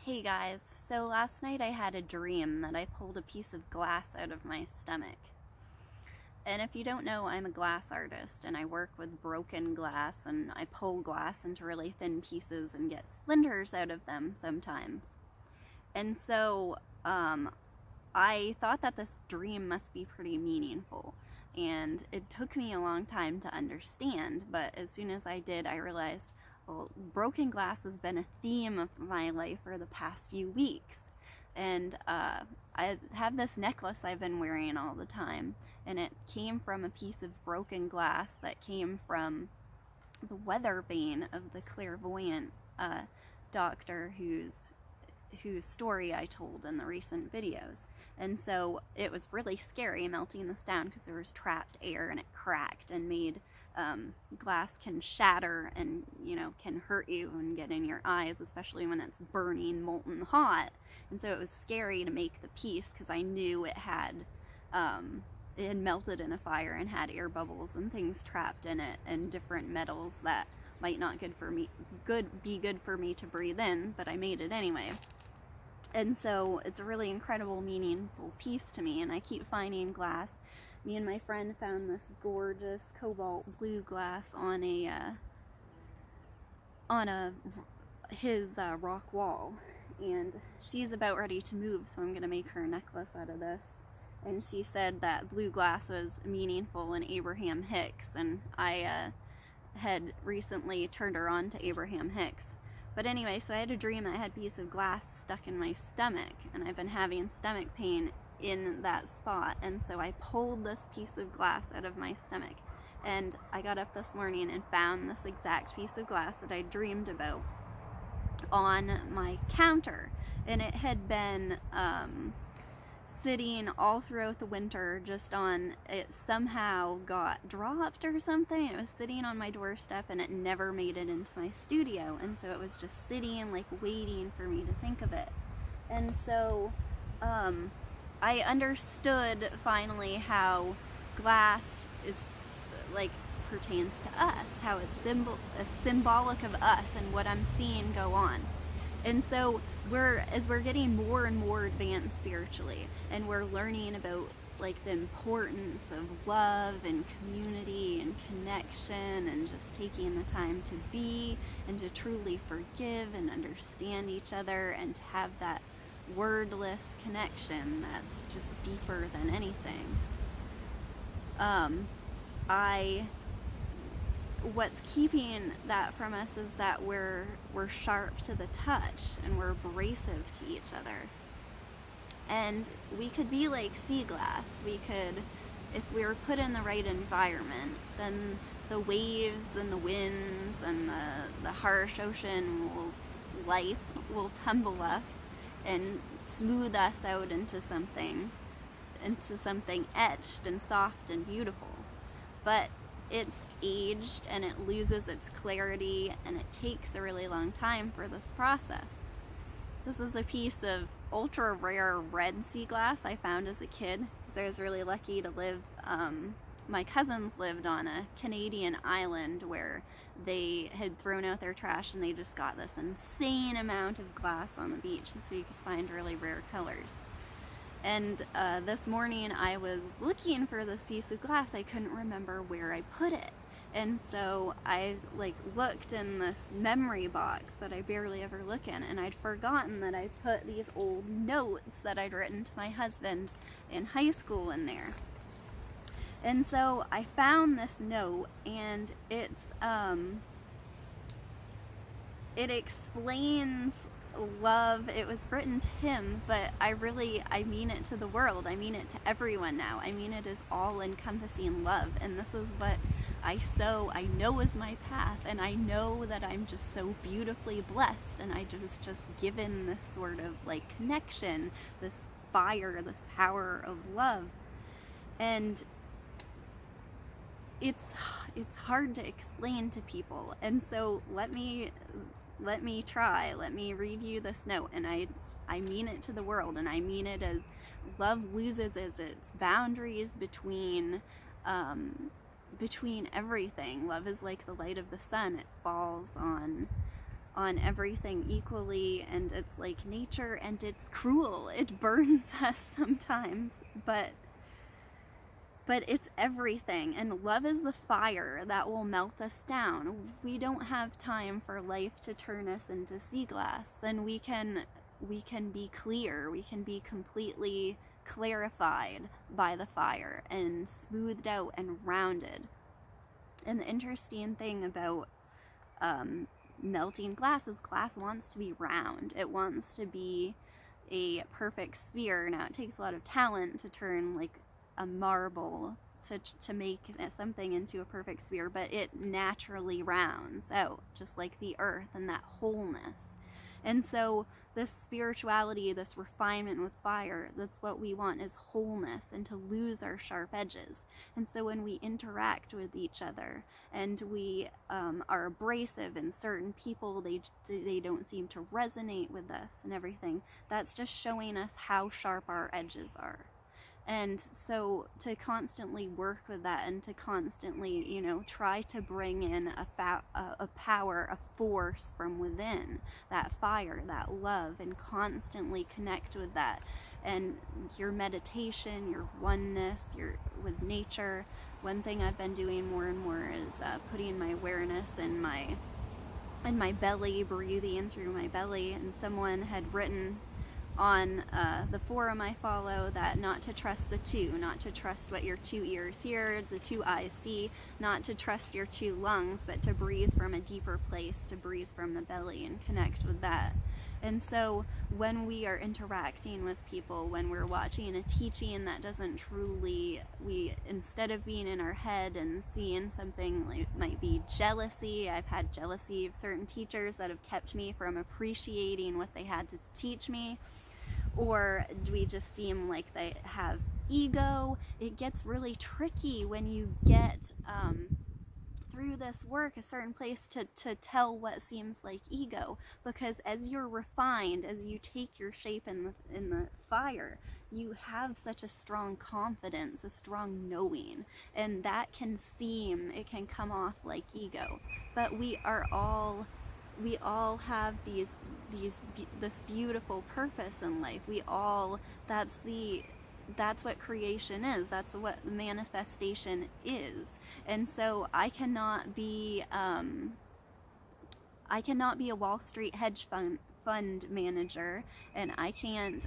Hey guys, so last night I had a dream that I pulled a piece of glass out of my stomach. And if you don't know, I'm a glass artist and I work with broken glass and I pull glass into really thin pieces and get splinters out of them sometimes. And so I thought that this dream must be pretty meaningful. And it took me a long time to understand, but as soon as I did, I realized, well, broken glass has been a theme of my life for the past few weeks. And I have this necklace I've been wearing all the time, and it came from a piece of broken glass that came from the weather vane of the clairvoyant doctor whose story I told in the recent videos. And so it was really scary melting this down because there was trapped air and it cracked and made glass can shatter and can hurt you and get in your eyes, especially when it's burning molten hot. And so it was scary to make the piece because I knew it had melted in a fire and had air bubbles and things trapped in it and different metals that might not be good for me to breathe in, but I made it anyway. And so it's a really incredible, meaningful piece to me, and I keep finding glass. Me and my friend found this gorgeous cobalt blue glass on his rock wall, and she's about ready to move, so I'm gonna make her a necklace out of this. And she said that blue glass was meaningful in Abraham Hicks, and I had recently turned her on to Abraham Hicks. But anyway, so I had a dream I had a piece of glass stuck in my stomach, and I've been having stomach pain in that spot, and so I pulled this piece of glass out of my stomach, and I got up this morning and found this exact piece of glass that I dreamed about on my counter, and it had been sitting all throughout the winter it somehow got dropped or something. It was sitting on my doorstep and it never made it into my studio, and so it was just sitting like waiting for me to think of it. And so I understood finally how glass is like pertains to us, how it's symbolic of us and what I'm seeing go on. And so as we're getting more and more advanced spiritually, and we're learning about like the importance of love and community and connection and just taking the time to be and to truly forgive and understand each other and to have that wordless connection that's just deeper than anything. What's keeping that from us is that we're sharp to the touch and we're abrasive to each other. And we could be like sea glass. If we were put in the right environment, then the waves and the winds and the harsh ocean life will tumble us and smooth us out into something etched and soft and beautiful. But it's aged and it loses its clarity, and it takes a really long time for this process. This is a piece of ultra rare red sea glass I found as a kid, because I was really lucky to live, my cousins lived on a Canadian island where they had thrown out their trash and they just got this insane amount of glass on the beach, and so you could find really rare colors. And this morning I was looking for this piece of glass. I couldn't remember where I put it. And so I looked in this memory box that I barely ever look in, and I'd forgotten that I put these old notes that I'd written to my husband in high school in there. And so I found this note, and it explains love. It was written to him, but I mean it to the world. I mean it to everyone now. I mean it as all-encompassing love, and this is what I know is my path, and I know that I'm just so beautifully blessed, and I was just given this sort of connection, this fire, this power of love. And it's hard to explain to people, and so let me read you this note, and I mean it to the world, and I mean it as love loses its boundaries between everything. Love is like the light of the sun. It falls on on everything equally, and it's like nature, and it's cruel. It burns us sometimes, but it's everything. And love is the fire that will melt us down. We don't have time for life to turn us into sea glass. Then we can be clear. We can be completely clarified by the fire and smoothed out and rounded. And the interesting thing about melting glass is glass wants to be round. It wants to be a perfect sphere. Now, it takes a lot of talent to turn like a marble to make something into a perfect sphere, but it naturally rounds out, just like the earth and that wholeness. And so this spirituality, this refinement with fire, that's what we want, is wholeness, and to lose our sharp edges. And so when we interact with each other and we are abrasive, and certain people, they don't seem to resonate with us and everything, that's just showing us how sharp our edges are. And so to constantly work with that, and to constantly, try to bring in a power, a force from within, that fire, that love, and constantly connect with that. And your meditation, your oneness, with nature. One thing I've been doing more and more is putting my awareness in my belly, breathing through my belly. And someone had written on the forum I follow that not to trust the two, not to trust what your two ears hear, the two eyes see, not to trust your two lungs, but to breathe from a deeper place, to breathe from the belly and connect with that. And so when we are interacting with people, when we're watching a teaching that doesn't truly, instead of being in our head and seeing something like might be jealousy, I've had jealousy of certain teachers that have kept me from appreciating what they had to teach me. Or do we just seem like they have ego? It gets really tricky when you get through this work a certain place to tell what seems like ego, because as you're refined, as you take your shape in the fire, you have such a strong confidence, a strong knowing, and that it can come off like ego. But we all have this beautiful purpose in life. That's what creation is. That's what the manifestation is. And so I cannot be a Wall Street hedge fund manager, and I can't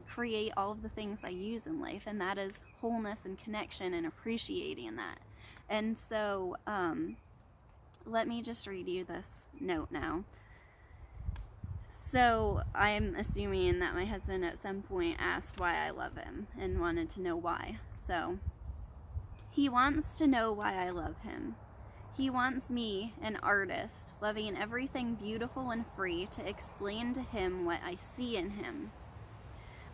create all of the things I use in life, and that is wholeness and connection and appreciating that. And so let me just read you this note now. So I'm assuming that my husband at some point asked why I love him and wanted to know why. So he wants to know why I love him. He wants me, an artist, loving everything beautiful and free, to explain to him what I see in him.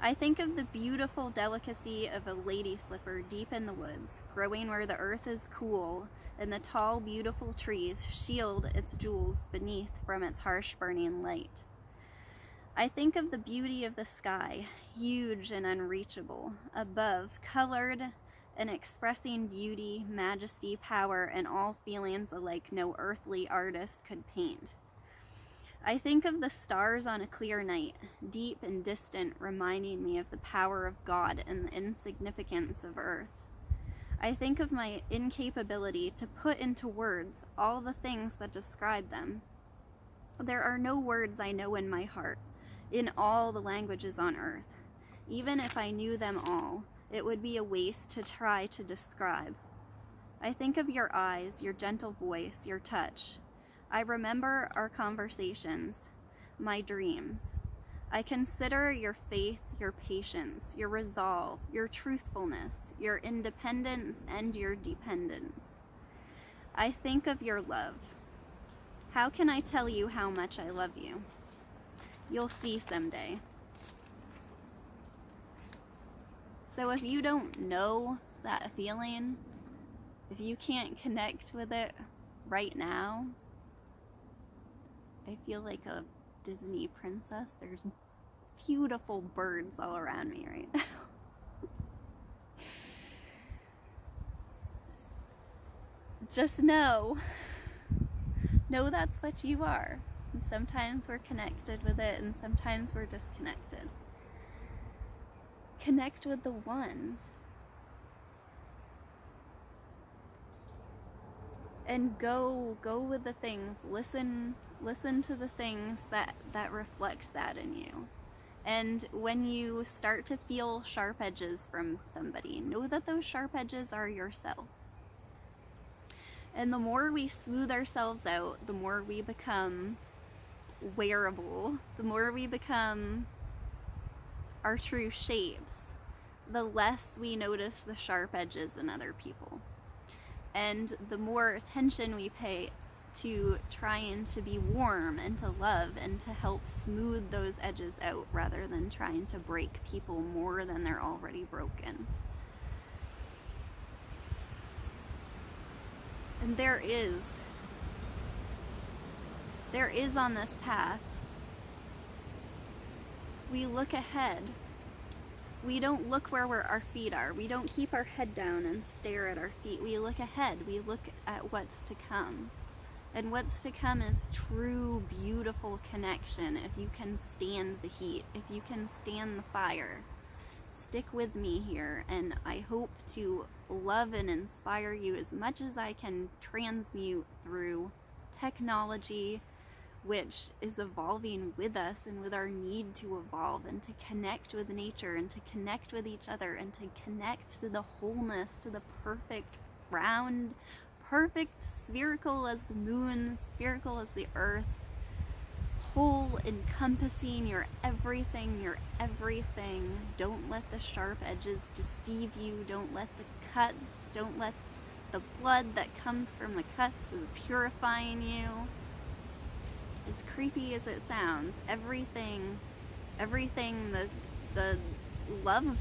I think of the beautiful delicacy of a lady slipper deep in the woods, growing where the earth is cool, and the tall, beautiful trees shield its jewels beneath from its harsh burning light. I think of the beauty of the sky, huge and unreachable, above, colored and expressing beauty, majesty, power, and all feelings alike no earthly artist could paint. I think of the stars on a clear night, deep and distant, reminding me of the power of God and the insignificance of earth. I think of my incapability to put into words all the things that describe them. There are no words I know in my heart, in all the languages on earth. Even if I knew them all, it would be a waste to try to describe. I think of your eyes, your gentle voice, your touch. I remember our conversations, my dreams. I consider your faith, your patience, your resolve, your truthfulness, your independence, and your dependence. I think of your love. How can I tell you how much I love you? You'll see someday. So if you don't know that feeling, if you can't connect with it right now, I feel like a Disney princess. There's beautiful birds all around me right now. Just know that's what you are. And sometimes we're connected with it, and sometimes we're disconnected. Connect with the one. And go with the things. Listen to the things that reflect that in you. And when you start to feel sharp edges from somebody, know that those sharp edges are yourself. And the more we smooth ourselves out, the more we become wearable, the more we become our true shapes, the less we notice the sharp edges in other people. And the more attention we pay to trying to be warm and to love and to help smooth those edges out rather than trying to break people more than they're already broken. And there is on this path, we look ahead. We don't look where our feet are. We don't keep our head down and stare at our feet. We look ahead. We look at what's to come. And what's to come is true, beautiful connection. If you can stand the heat, if you can stand the fire, stick with me here. And I hope to love and inspire you as much as I can transmute through technology, which is evolving with us and with our need to evolve and to connect with nature and to connect with each other and to connect to the wholeness, to the perfect round, perfect spherical as the moon, spherical as the earth, whole, encompassing your everything, your everything. Don't let the sharp edges deceive you. Don't let the cuts, don't let the blood that comes from the cuts is purifying you. As creepy as it sounds, everything, the love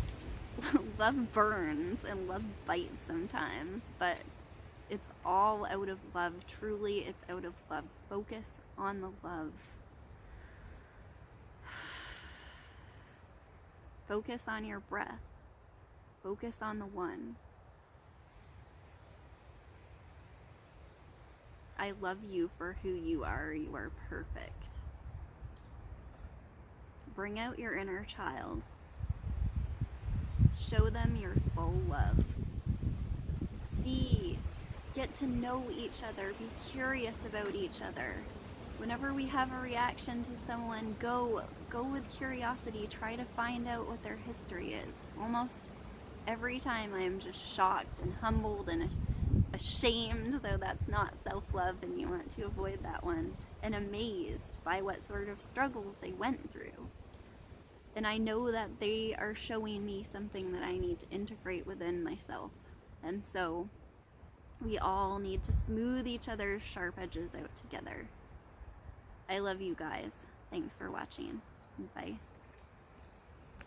burns and love bites sometimes, but it's all out of love. Truly, it's out of love. Focus on the love. Focus on your breath. Focus on the one. I love you for who you are. You are perfect. Bring out your inner child. Show them your full love. See, get to know each other. Be curious about each other. Whenever we have a reaction to someone, go with curiosity. Try to find out what their history is. Almost every time I am just shocked and humbled and ashamed, though that's not self-love and you want to avoid that one, and amazed by what sort of struggles they went through. And I know that they are showing me something that I need to integrate within myself. And so we all need to smooth each other's sharp edges out together. I love you guys. Thanks for watching. Bye.